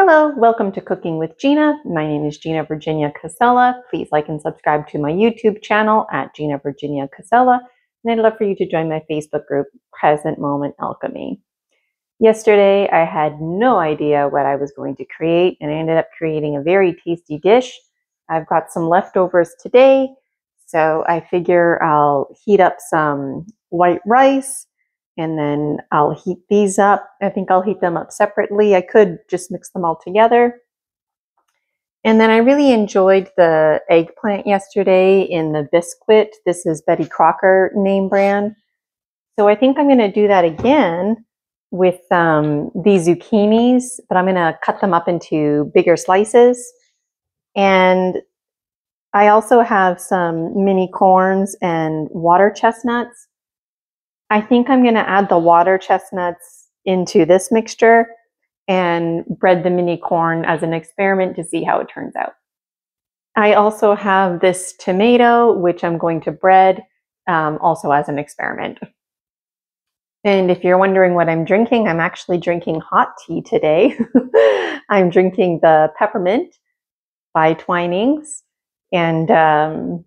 Hello, welcome to Cooking with Gina. My name is Gina Virginia Casella. Please like and subscribe to my YouTube channel at Gina Virginia Casella. And I'd love for you to join my Facebook group, Present Moment Alchemy. Yesterday, I had no idea what I was going to create, and I ended up creating a very tasty dish. I've got some leftovers today, so I figure I'll heat up some white rice, and then I'll heat these up. I think I'll heat them up separately. I could just mix them all together. And then I really enjoyed the eggplant yesterday in the Biscuit. This is Betty Crocker name brand. So I think I'm going to do that again with these zucchinis, but I'm going to cut them up into bigger slices. And I also have some mini corns and water chestnuts. I think I'm going to add the water chestnuts into this mixture and bread the mini corn as an experiment to see how it turns out. I also have this tomato, which I'm going to bread also as an experiment. And if you're wondering what I'm drinking, I'm actually drinking hot tea today. I'm drinking the Peppermint by Twinings. And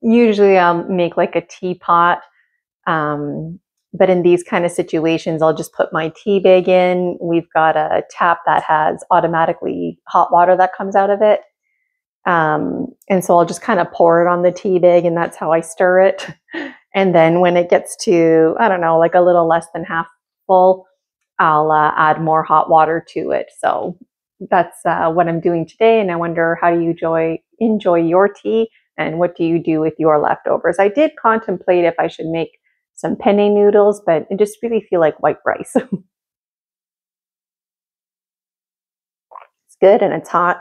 usually I'll make like a teapot. But in these kind of situations, I'll just put my tea bag in. We've got a tap that has automatically hot water that comes out of it. And so I'll just kind of pour it on the tea bag, and that's how I stir it. And then when it gets to, I don't know, like a little less than half full, I'll add more hot water to it. So that's what I'm doing today. And I wonder, how do you enjoy your tea? And what do you do with your leftovers? I did contemplate if I should make some penne noodles, but I just really feel like white rice. It's good and it's hot.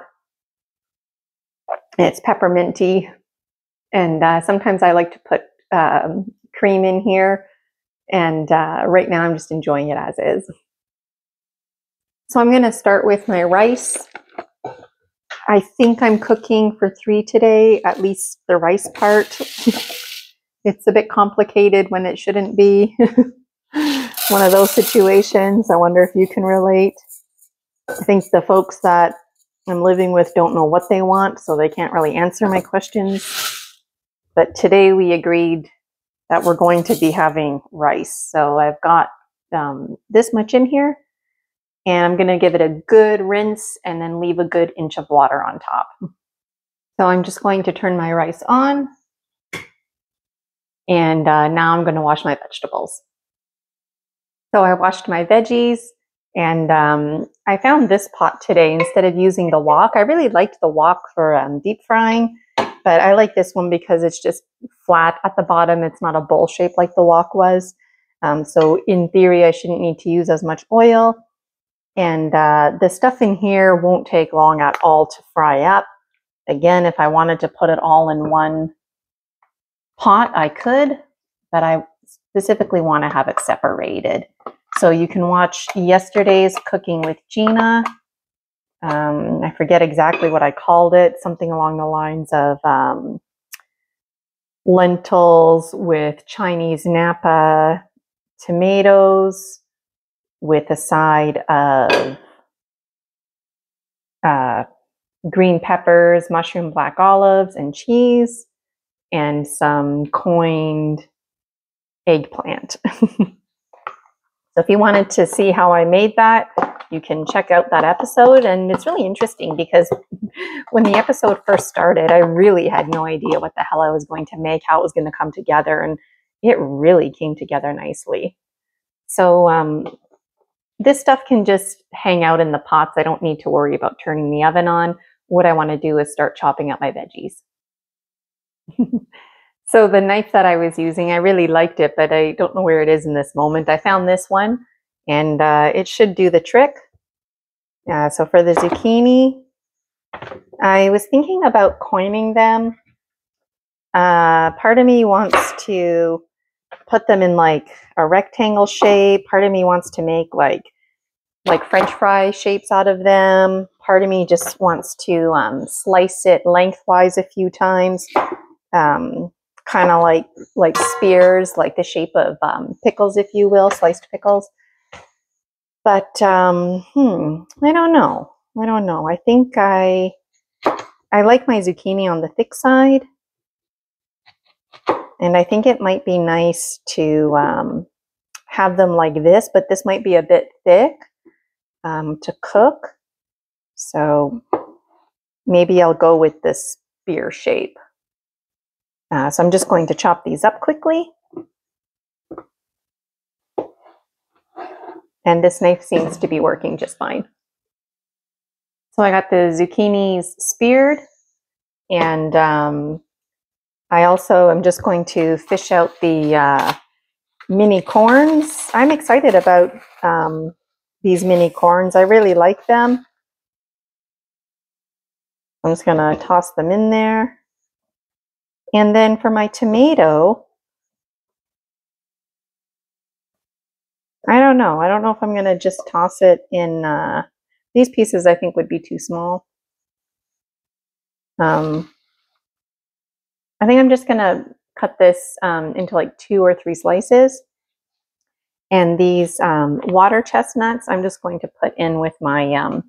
And it's pepperminty. And sometimes I like to put cream in here. And right now I'm just enjoying it as is. So I'm going to start with my rice. I think I'm cooking for 3 today, at least the rice part. It's a bit complicated when it shouldn't be. One of those situations. I wonder if you can relate. I think the folks that I'm living with don't know what they want, so they can't really answer my questions. But today we agreed that we're going to be having rice. So I've got this much in here, and I'm going to give it a good rinse and then leave a good inch of water on top. So I'm just going to turn my rice on. And now I'm going to wash my vegetables. So I washed my veggies, and I found this pot today instead of using the wok. I really liked the wok for deep frying, but I like this one because it's just flat at the bottom. It's not a bowl shape like the wok was. So in theory, I shouldn't need to use as much oil. And the stuff in here won't take long at all to fry up. Again, if I wanted to put it all in one pot, I could, but I specifically want to have it separated. So you can watch yesterday's Cooking with Gina. I forget exactly what I called it, something along the lines of lentils with Chinese Napa tomatoes with a side of green peppers, mushroom black olives, and cheese, and some coined eggplant. So if you wanted to see how I made that, you can check out that episode. And it's really interesting because when the episode first started, I really had no idea what the hell I was going to make, how it was going to come together. And it really came together nicely. So this stuff can just hang out in the pots. I don't need to worry about turning the oven on. What I want to do is start chopping up my veggies. So the knife that I was using, I really liked it, but I don't know where it is in this moment. I found this one, and it should do the trick. So for the zucchini, I was thinking about coining them. Part of me wants to put them in like a rectangle shape. Part of me wants to make like French fry shapes out of them. Part of me just wants to slice it lengthwise a few times. Kind of like spears, like the shape of pickles, if you will, sliced pickles. But I don't know. I don't know. I think I like my zucchini on the thick side. And I think it might be nice to have them like this, but this might be a bit thick to cook. So maybe I'll go with this spear shape. So I'm just going to chop these up quickly. And this knife seems to be working just fine. So I got the zucchinis speared, and I also am just going to fish out the mini corns. I'm excited about these mini corns. I really like them. I'm just going to toss them in there. And then for my tomato, I don't know. I don't know if I'm going to just toss it in. These pieces I think would be too small. I think I'm just going to cut this into like 2 or 3 slices. And these water chestnuts, I'm just going to put in with my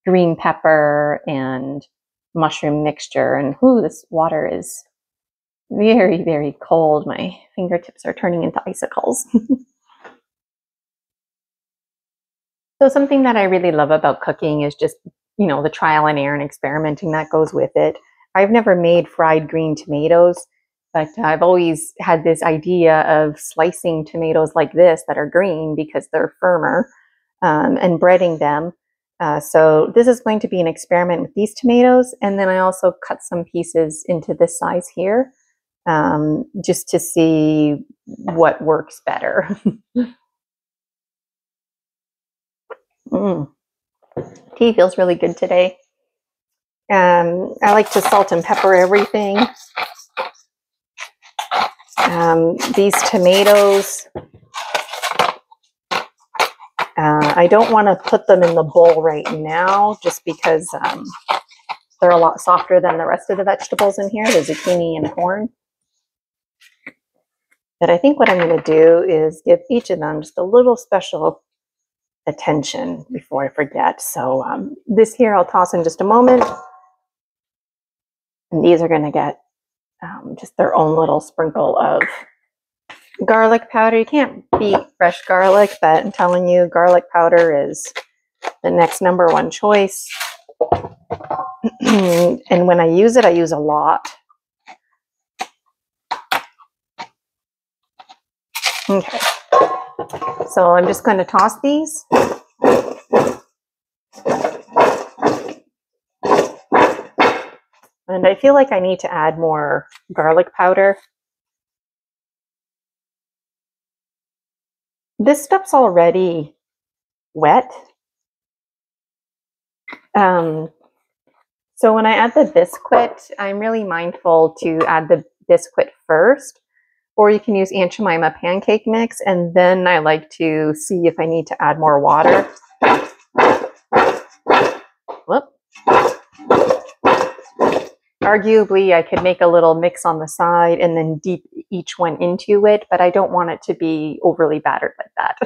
green pepper and mushroom mixture. And ooh, this water is very, very cold. My fingertips are turning into icicles. So something that I really love about cooking is just, you know, the trial and error and experimenting that goes with it. I've never made fried green tomatoes, but I've always had this idea of slicing tomatoes like this that are green because they're firmer and breading them. So this is going to be an experiment with these tomatoes. And then I also cut some pieces into this size here just to see what works better. Tea feels really good today. I like to salt and pepper everything. These tomatoes, I don't want to put them in the bowl right now just because they're a lot softer than the rest of the vegetables in here, the zucchini and corn. But I think what I'm going to do is give each of them just a little special attention before I forget. So this here I'll toss in just a moment. And these are going to get just their own little sprinkle of garlic powder. You can't beat fresh garlic, but I'm telling you, garlic powder is the next #1 choice. And when I use it, I use a lot. Okay. So I'm just going to toss these. And I feel like I need to add more garlic powder. This stuff's already wet. So when I add the biscuit, I'm really mindful to add the biscuit first, or you can use Aunt Jemima pancake mix, and then I like to see if I need to add more water. Whoop. Arguably, I could make a little mix on the side and then dip each one into it, but I don't want it to be overly battered like that.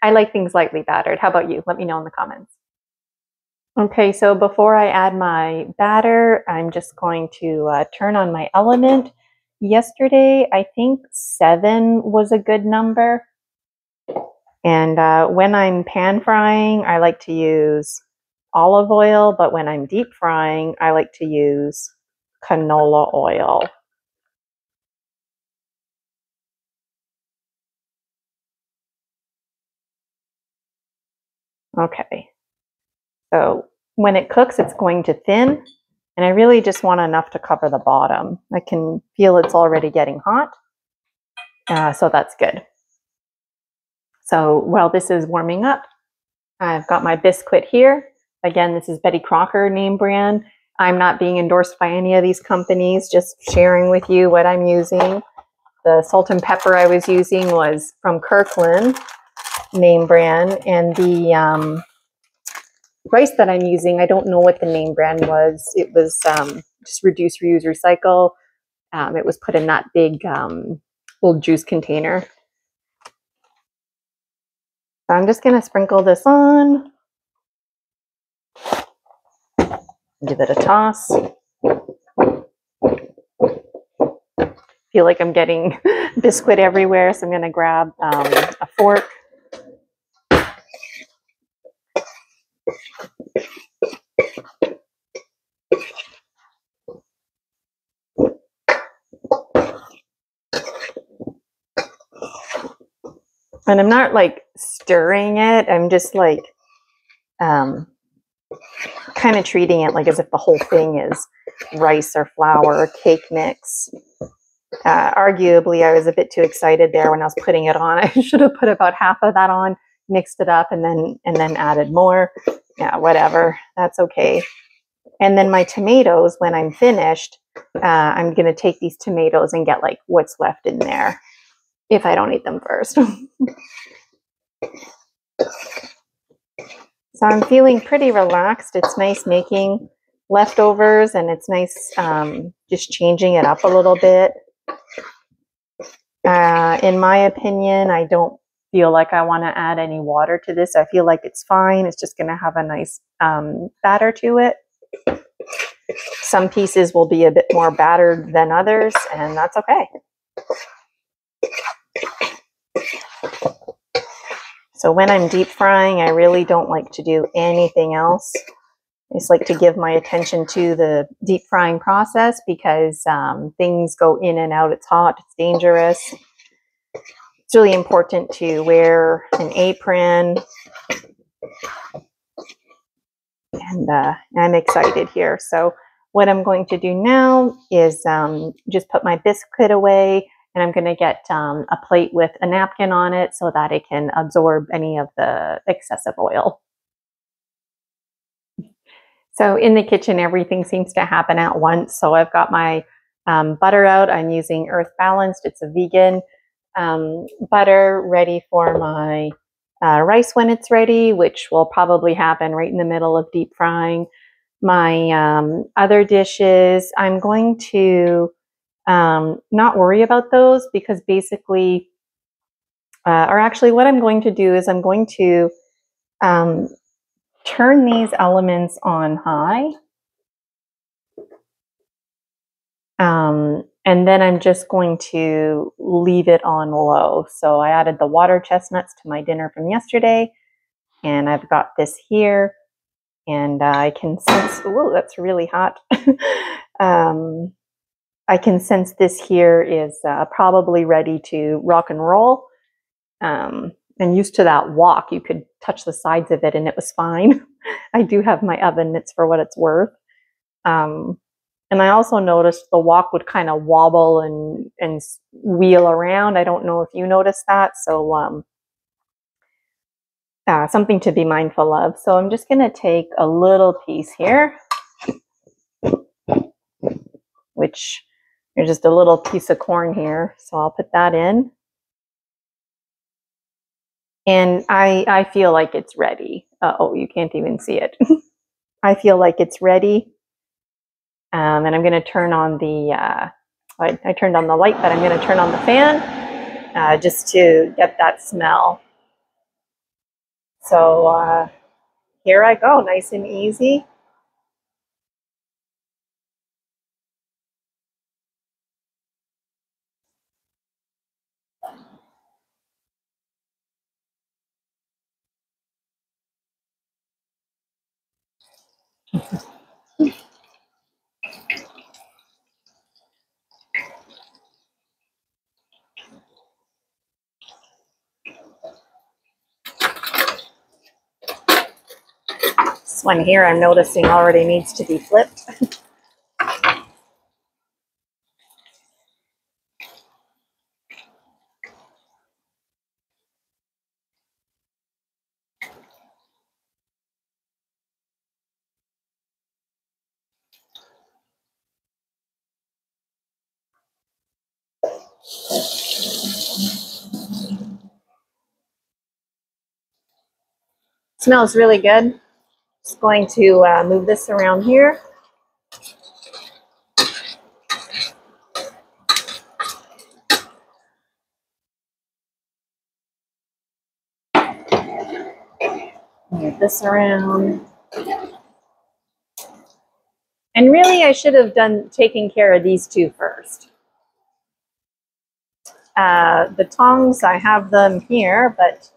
I like things lightly battered. How about you? Let me know in the comments. Okay, so before I add my batter, I'm just going to turn on my element. Yesterday, I think 7 was a good number. And when I'm pan frying, I like to use olive oil, but when I'm deep frying, I like to use canola oil. Okay, so when it cooks, it's going to thin, and I really just want enough to cover the bottom. I can feel it's already getting hot, so that's good. So while this is warming up, I've got my biscuit here. Again, this is Betty Crocker name brand. I'm not being endorsed by any of these companies, just sharing with you what I'm using. The salt and pepper I was using was from Kirkland name brand, and the rice that I'm using, I don't know what the name brand was. It was just reduce, reuse, recycle. It was put in that big old juice container. So I'm just going to sprinkle this on. Give it a toss. Feel like I'm getting biscuit everywhere, so I'm going to grab a fork. And I'm not like stirring it. I'm just like kind of treating it like as if the whole thing is rice or flour or cake mix. Arguably, I was a bit too excited there when I was putting it on. I should have put about half of that on, mixed it up, and then added more. Yeah, whatever. That's okay. And then my tomatoes, when I'm finished, I'm going to take these tomatoes and get like what's left in there if I don't eat them first. So I'm feeling pretty relaxed. It's nice making leftovers, and it's nice just changing it up a little bit. In my opinion, I don't feel like I want to add any water to this. I feel like it's fine. It's just going to have a nice batter to it. Some pieces will be a bit more battered than others, and that's okay. So when I'm deep frying, I really don't like to do anything else. I just like to give my attention to the deep frying process because things go in and out. It's hot, it's dangerous. It's really important to wear an apron. And I'm excited here. So what I'm going to do now is just put my biscuit away, and I'm going to get a plate with a napkin on it so that it can absorb any of the excessive oil. So in the kitchen, everything seems to happen at once. So I've got my butter out. I'm using Earth Balanced. It's a vegan butter, ready for my rice when it's ready, which will probably happen right in the middle of deep frying. My other dishes, I'm going to not worry about those because basically, or actually what I'm going to do is I'm going to turn these elements on high. And then I'm just going to leave it on low. So I added the water chestnuts to my dinner from yesterday, and I've got this here, and I can sense, oh, that's really hot. I can sense this here is probably ready to rock and roll. And used to that wok, you could touch the sides of it and it was fine. I do have my oven mitts for what it's worth. And I also noticed the wok would kind of wobble and wheel around. I don't know if you noticed that. So something to be mindful of. So I'm just going to take a little piece here, which there's just a little piece of corn here. So I'll put that in. And I feel like it's ready. Oh, you can't even see it. I feel like it's ready. And I'm going to turn on the, I turned on the light, but I'm going to turn on the fan just to get that smell. So here I go, nice and easy. This one here I'm noticing already needs to be flipped. Smells really good. Just going to move this around here. Move this around. And really, I should have taken care of these two first. The tongs, I have them here, but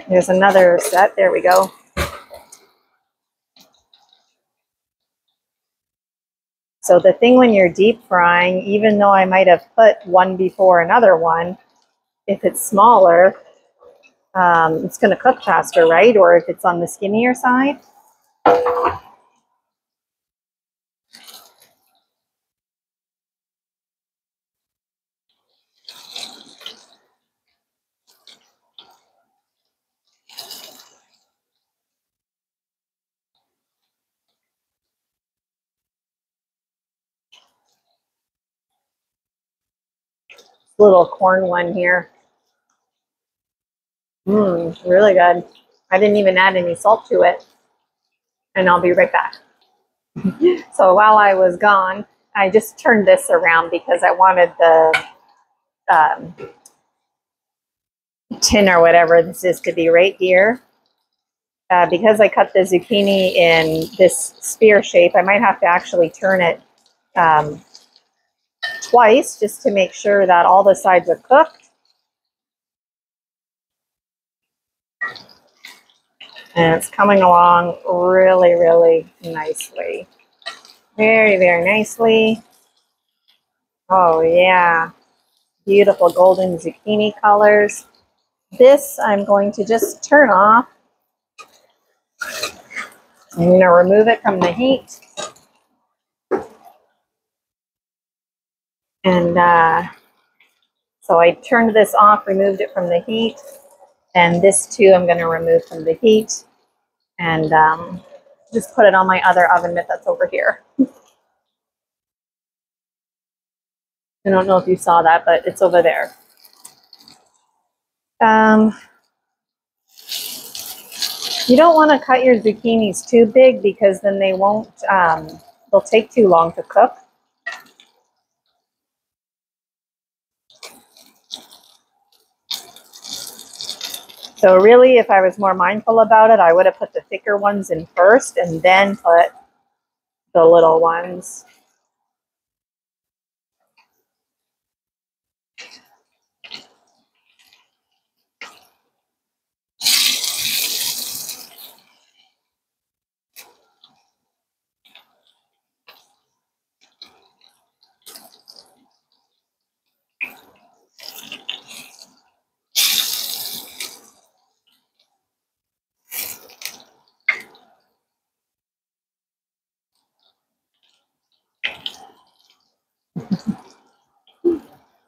there's another set. There we go. So the thing when you're deep frying, even though I might have put one before another one, if it's smaller, it's going to cook faster, right? Or if it's on the skinnier side. Little corn one here. Really good. I didn't even add any salt to it. And I'll be right back. So while I was gone, I just turned this around because I wanted the tin or whatever this is to be right here. Because I cut the zucchini in this spear shape, I might have to actually turn it twice just to make sure that all the sides are cooked. And it's coming along really, really nicely. Very, very nicely. Oh yeah, beautiful golden zucchini colors. This I'm going to just turn off. I'm going to remove it from the heat. And so I turned this off, removed it from the heat. And this too I'm going to remove from the heat. And just put it on my other oven mitt that's over here. I don't know if you saw that, but it's over there. You don't want to cut your zucchinis too big because then they won't, they'll take too long to cook. So really, if I was more mindful about it, I would have put the thicker ones in first and then put the little ones.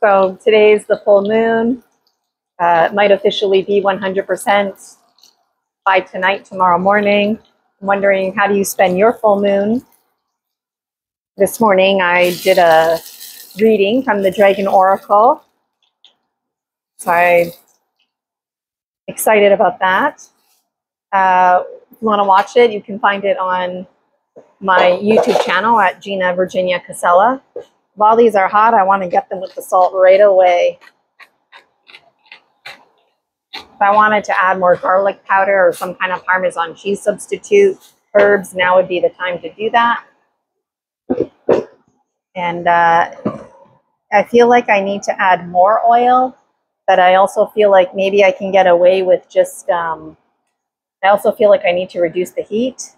So today's the full moon. It might officially be 100% by tonight, tomorrow morning. I'm wondering, how do you spend your full moon? This morning I did a reading from the Dragon Oracle. So I'm excited about that. If you want to watch it, you can find it on my YouTube channel at Gina Virginia Casella. While these are hot, I want to get them with the salt right away. If I wanted to add more garlic powder or some kind of Parmesan cheese substitute, herbs, now would be the time to do that. And I feel like I need to add more oil, but I also feel like maybe I can get away with just, I also feel like I need to reduce the heat.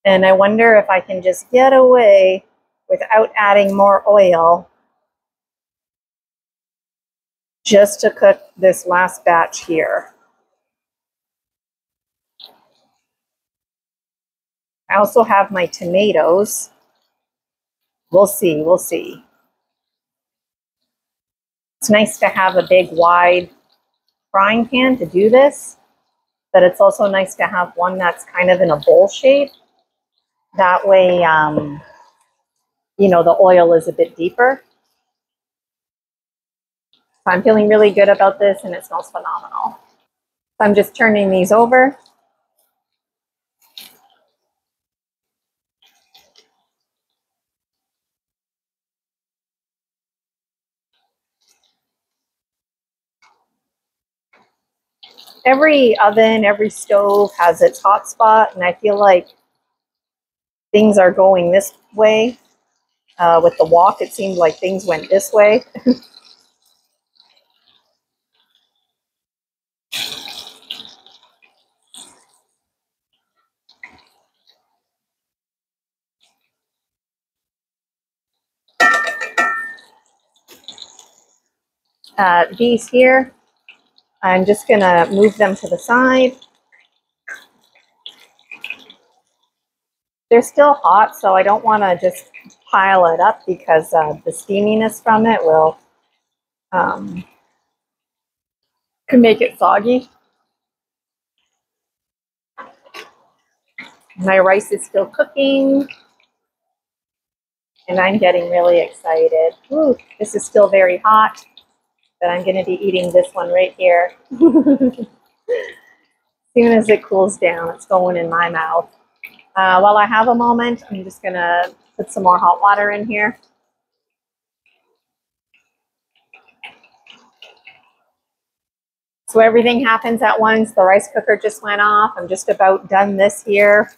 And I wonder if I can just get away without adding more oil just to cook this last batch here. I also have my tomatoes. We'll see, we'll see. It's nice to have a big, wide frying pan to do this, but it's also nice to have one that's kind of in a bowl shape. That way, you know, the oil is a bit deeper. So I'm feeling really good about this and it smells phenomenal. So I'm just turning these over. every oven, every stove has its hot spot, and I feel like things are going this way. With the wok, it seemed like things went this way. These here, I'm just gonna move them to the side. They're still hot, so I don't want to just pile it up because the steaminess from it will can make it soggy. My rice is still cooking, and I'm getting really excited. Ooh, this is still very hot, but I'm going to be eating this one right here. As soon as it cools down, it's going in my mouth. While I have a moment, I'm just going to put some more hot water in here. So everything happens at once. The rice cooker just went off. I'm just about done this here.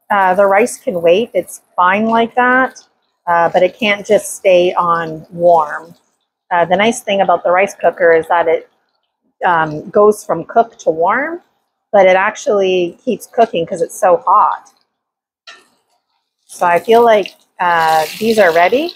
The rice can wait. It's fine like that, but it can't just stay on warm. The nice thing about the rice cooker is that it goes from cooked to warm, but it actually keeps cooking because it's so hot. So I feel like these are ready.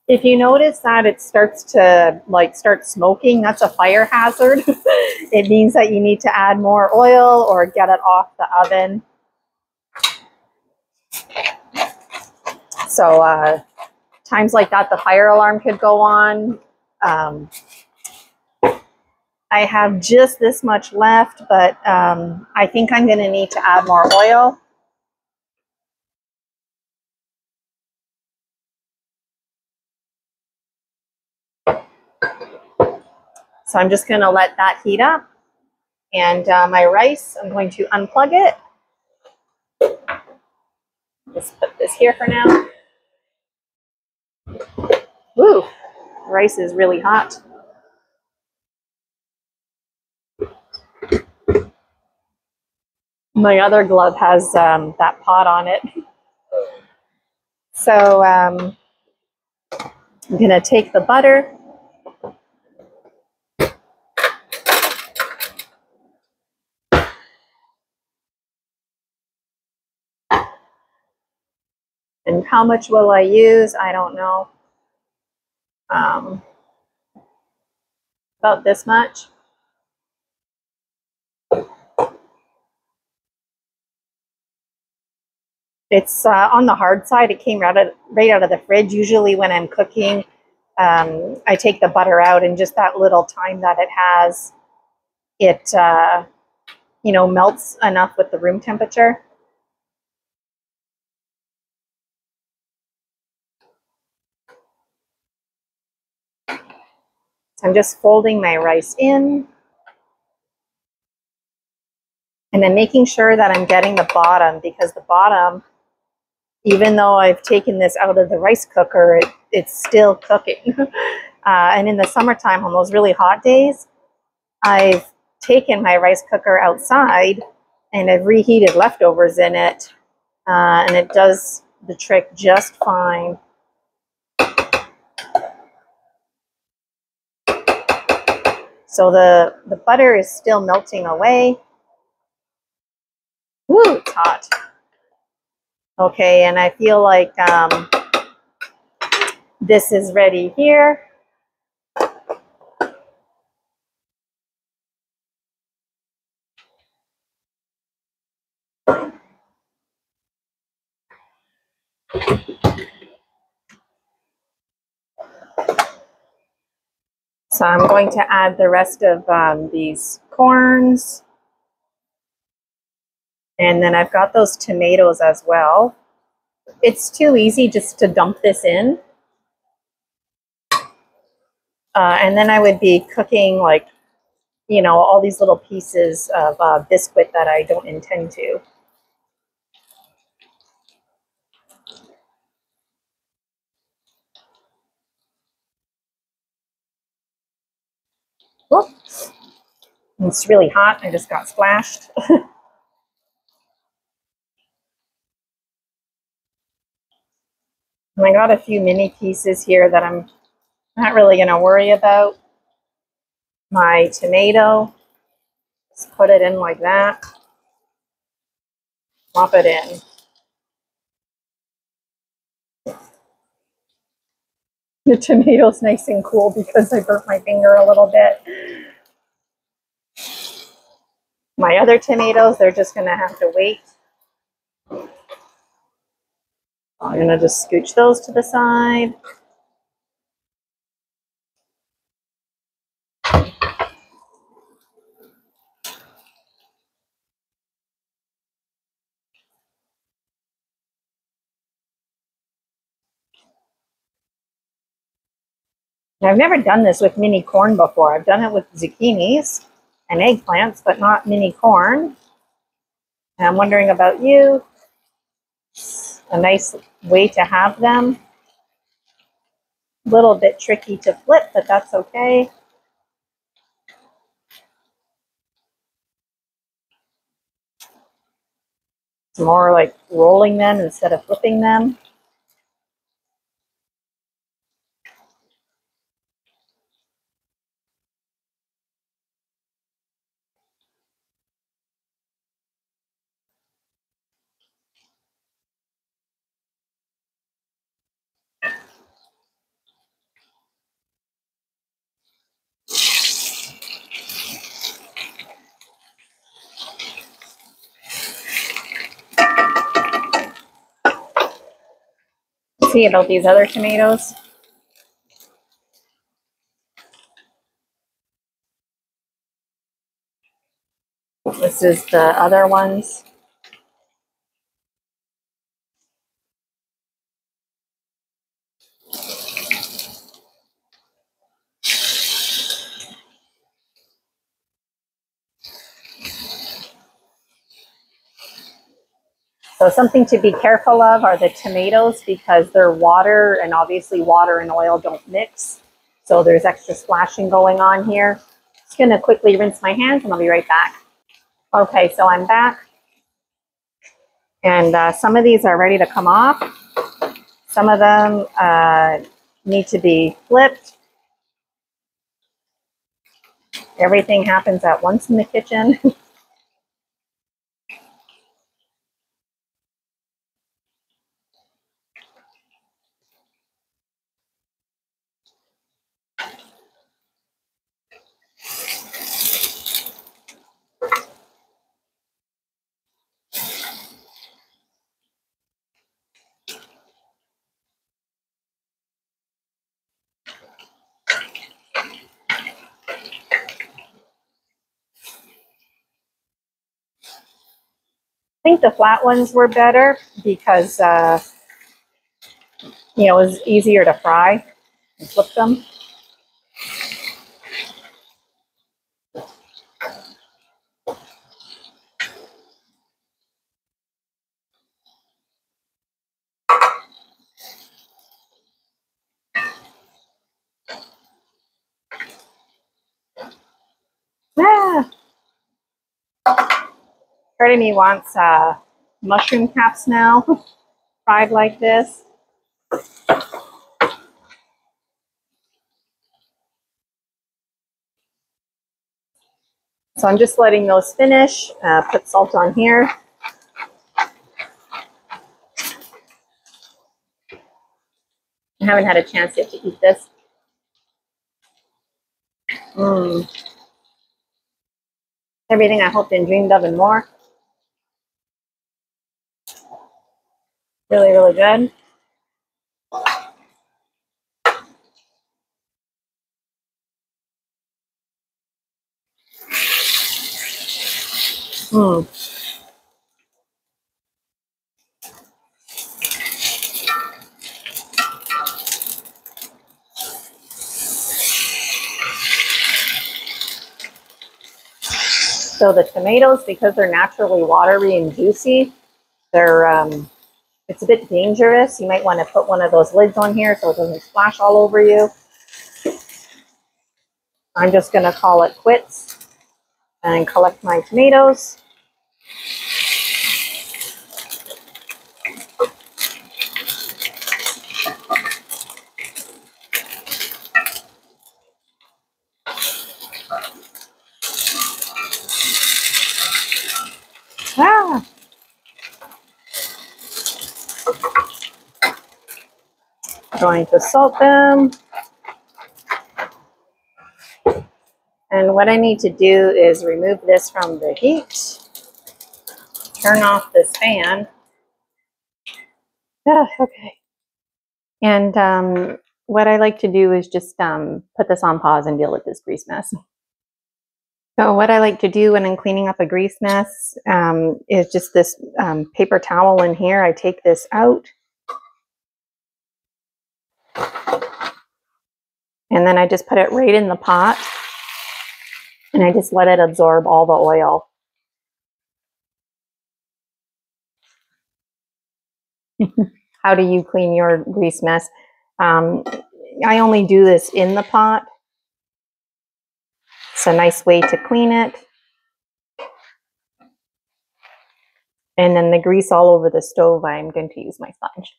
If you notice that it starts to start smoking, that's a fire hazard. It means that you need to add more oil or get it off the oven. So times like that, the fire alarm could go on. I have just this much left, but I think I'm going to need to add more oil. So I'm just going to let that heat up. And my rice, I'm going to unplug it. Just put this here for now. Woo, rice is really hot. My other glove has that pot on it. So I'm going to take the butter. And how much will I use? I don't know. About this much. It's on the hard side. It came right out of the fridge. Usually when I'm cooking, I take the butter out, and just that little time that it has, it melts enough with the room temperature. So I'm just folding my rice in, and then making sure that I'm getting the bottom, because the bottom, even though I've taken this out of the rice cooker, it's still cooking. And in the summertime, on those really hot days, I've taken my rice cooker outside and I've reheated leftovers in it, and it does the trick just fine. So the butter is still melting away. Woo, it's hot. Okay, and I feel like this is ready here. So I'm going to add the rest of these corns. And then I've got those tomatoes as well. It's too easy just to dump this in. And then I would be cooking like, you know, all these little pieces of biscuit that I don't intend to. Whoops. It's really hot. I just got splashed. And I got a few mini pieces here that I'm not really going to worry about. My tomato, just put it in like that. Plop it in. The tomato's nice and cool because I burnt my finger a little bit. My other tomatoes, they're just going to have to wait. I'm going to just scooch those to the side. I've never done this with mini corn before. I've done it with zucchinis and eggplants, but not mini corn. And I'm wondering about you. It's a nice way to have them. A little bit tricky to flip, but that's okay. It's more like rolling them instead of flipping them. See about these other tomatoes. This is the other ones. So something to be careful of are the tomatoes because they're water, and obviously water and oil don't mix. So there's extra splashing going on here. Just going to quickly rinse my hands and I'll be right back. Okay, so I'm back. And some of these are ready to come off. Some of them need to be flipped. Everything happens at once in the kitchen. I think the flat ones were better because, you know, it was easier to fry and flip them. Ah, part of me wants mushroom caps now, fried like this. So I'm just letting those finish. Put salt on here. I haven't had a chance yet to eat this. Everything I hoped and dreamed of and more. Really, really good. So the tomatoes, because they're naturally watery and juicy, they're it's a bit dangerous. You might want to put one of those lids on here so it doesn't splash all over you. I'm just going to call it quits and collect my tomatoes. Ah. Going to salt them. And what I need to do is remove this from the heat. Turn off this fan. Ah, okay. And what I like to do is just put this on pause and deal with this grease mess. So what I like to do when I'm cleaning up a grease mess is just this paper towel in here. I take this out. And then I just put it right in the pot. And I just let it absorb all the oil. How do you clean your grease mess? I only do this in the pot. It's a nice way to clean it. And then the grease all over the stove, I'm going to use my sponge.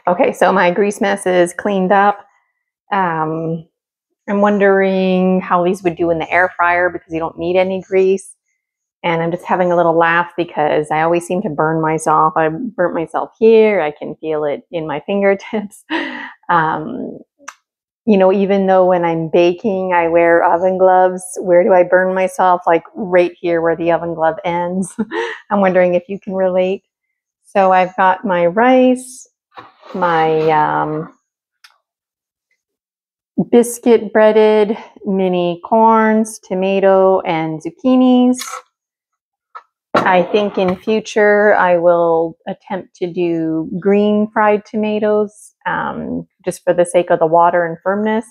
Okay, so my grease mess is cleaned up. I'm wondering how these would do in the air fryer because you don't need any grease. And I'm just having a little laugh because I always seem to burn myself. I burnt myself here. I can feel it in my fingertips. You know, even though when I'm baking, I wear oven gloves, where do I burn myself? Like right here where the oven glove ends. I'm wondering if you can relate. So I've got my rice, my biscuit breaded mini corns, tomato, and zucchinis. I think in future I will attempt to do green fried tomatoes just for the sake of the water and firmness.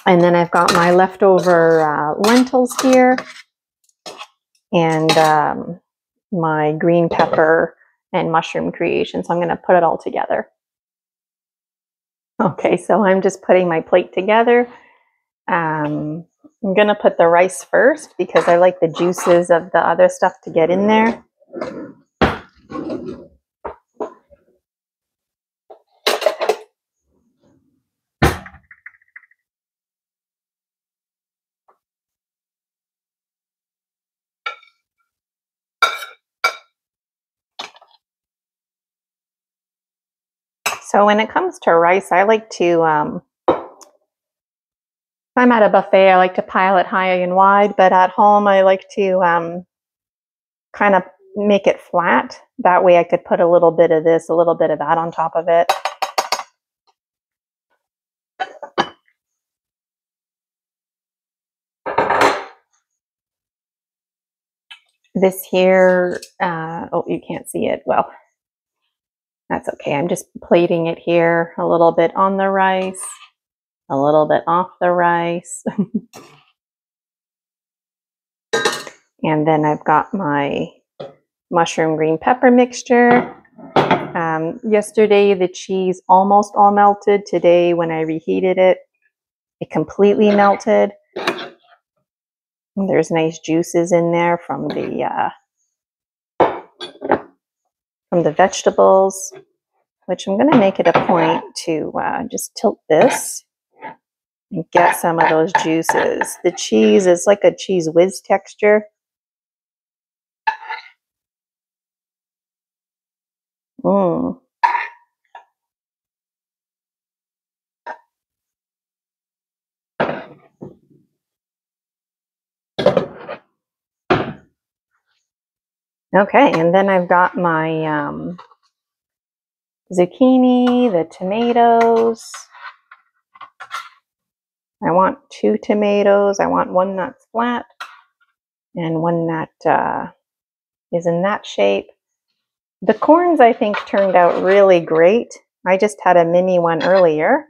And then I've got my leftover lentils here and my green pepper and mushroom creation. So I'm going to put it all together. Okay, so I'm just putting my plate together. I'm going to put the rice first because I like the juices of the other stuff to get in there. So when it comes to rice, I like to, if I'm at a buffet, I like to pile it high and wide, but at home, I like to kind of make it flat. That way I could put a little bit of this, a little bit of that on top of it. This here, oh, you can't see it. Well, that's okay. I'm just plating it here, a little bit on the rice, a little bit off the rice. And then I've got my mushroom green pepper mixture. Yesterday, the cheese almost all melted. Today, when I reheated it, it completely melted. And there's nice juices in there from the vegetables, which I'm going to make it a point to just tilt this and get some of those juices. The cheese is like a cheese whiz texture. Mmm. Okay, and then I've got my zucchini, the tomatoes. I want 2 tomatoes. I want one that's flat and one that is in that shape. The corns, I think, turned out really great. I just had a mini one earlier.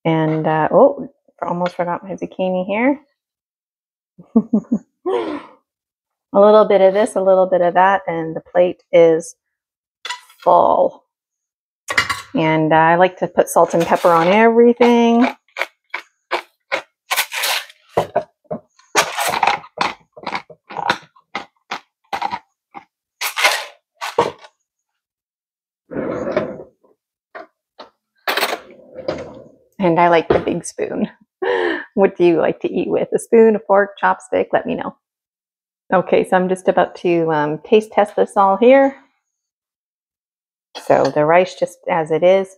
And oh, almost forgot my zucchini here. A little bit of this, a little bit of that, and the plate is full. And I like to put salt and pepper on everything. And I like the big spoon. What do you like to eat with? A spoon, a fork, chopstick? Let me know. Okay, so I'm just about to taste test this all here. So the rice just as it is.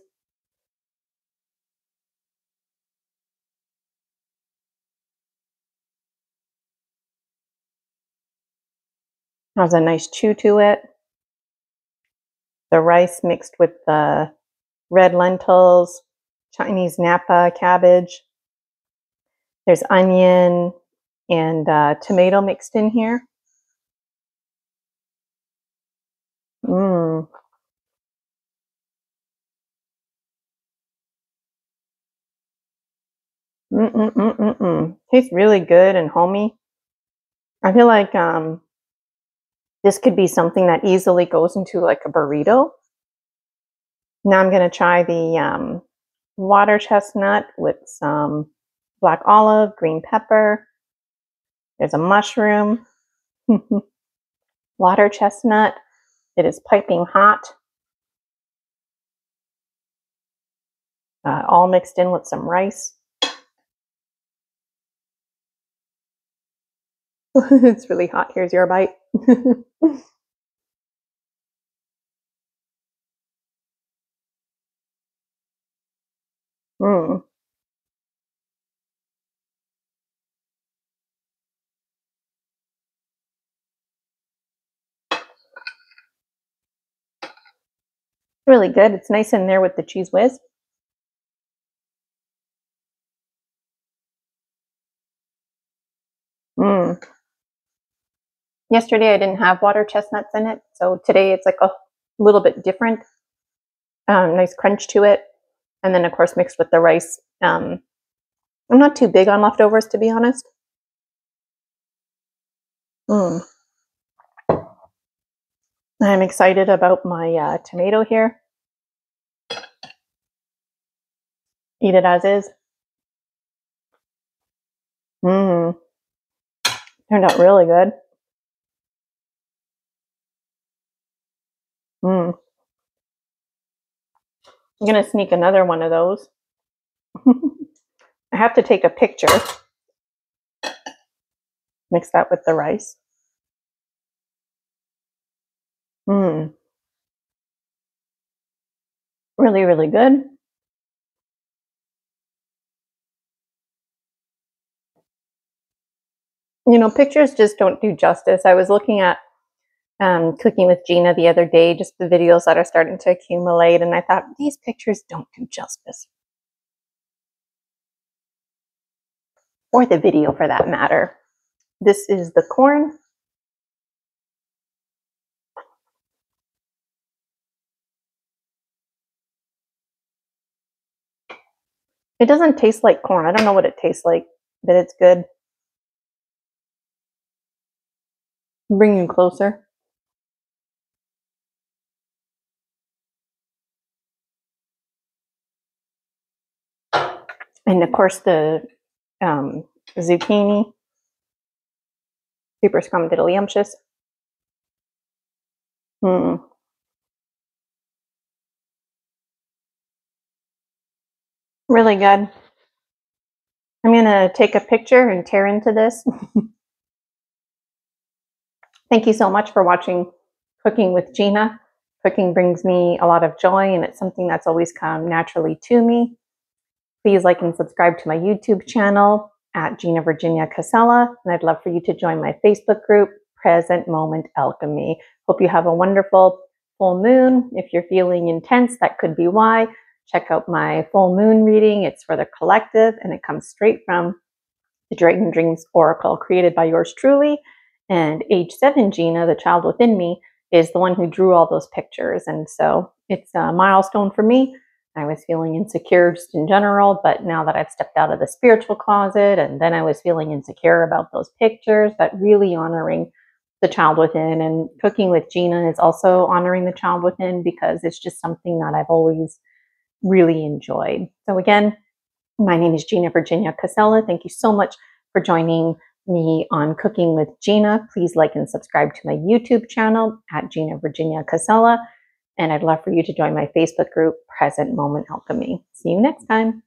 Has a nice chew to it. The rice mixed with the red lentils, Chinese Napa cabbage. There's onion and tomato mixed in here. Mmm. Tastes really good and homey. I feel like this could be something that easily goes into like a burrito. Now I'm going to try the water chestnut with some black olive, green pepper. There's a mushroom. Water chestnut. It is piping hot. All mixed in with some rice. It's really hot. Here's your bite. Mm. Really good. It's nice in there with the cheese whiz. Mm. Yesterday I didn't have water chestnuts in it, so today it's like a little bit different. Nice crunch to it, and then of course mixed with the rice. I'm not too big on leftovers, to be honest. Mm. I'm excited about my tomato here. Eat it as is. Mmm. Turned out really good. Mmm. I'm gonna sneak another one of those. I have to take a picture. Mix that with the rice. Mmm. Really, really good. You know, pictures just don't do justice. I was looking at Cooking with Gina the other day, just the videos that are starting to accumulate, and I thought, these pictures don't do justice. Or the video for that matter. This is the corn. It doesn't taste like corn. I don't know what it tastes like, but it's good. Bring you closer. And of course the zucchini. Super scrumdiddlyumptious. Really good. I'm gonna take a picture and tear into this. Thank you so much for watching Cooking with Gina. Cooking brings me a lot of joy, and it's something that's always come naturally to me. Please like and subscribe to my YouTube channel at Gina Virginia Casella, and I'd love for you to join my Facebook group, Present Moment Alchemy. Hope you have a wonderful full moon. If you're feeling intense, that could be why. Check out my full moon reading. It's for the collective, and it comes straight from the Dragon Dreams Oracle, created by yours truly. And age 7 Gina, the child within me, is the one who drew all those pictures. And so it's a milestone for me. I was feeling insecure just in general, but now that I've stepped out of the spiritual closet, and then I was feeling insecure about those pictures, but really honoring the child within. And cooking with Gina is also honoring the child within, because it's just something that I've always really enjoyed. So again, my name is Gina Virginia Casella. Thank you so much for joining me on Cooking with Gina. Please like and subscribe to my YouTube channel at Gina Virginia Casella. And I'd love for you to join my Facebook group, Present Moment Alchemy. See you next time.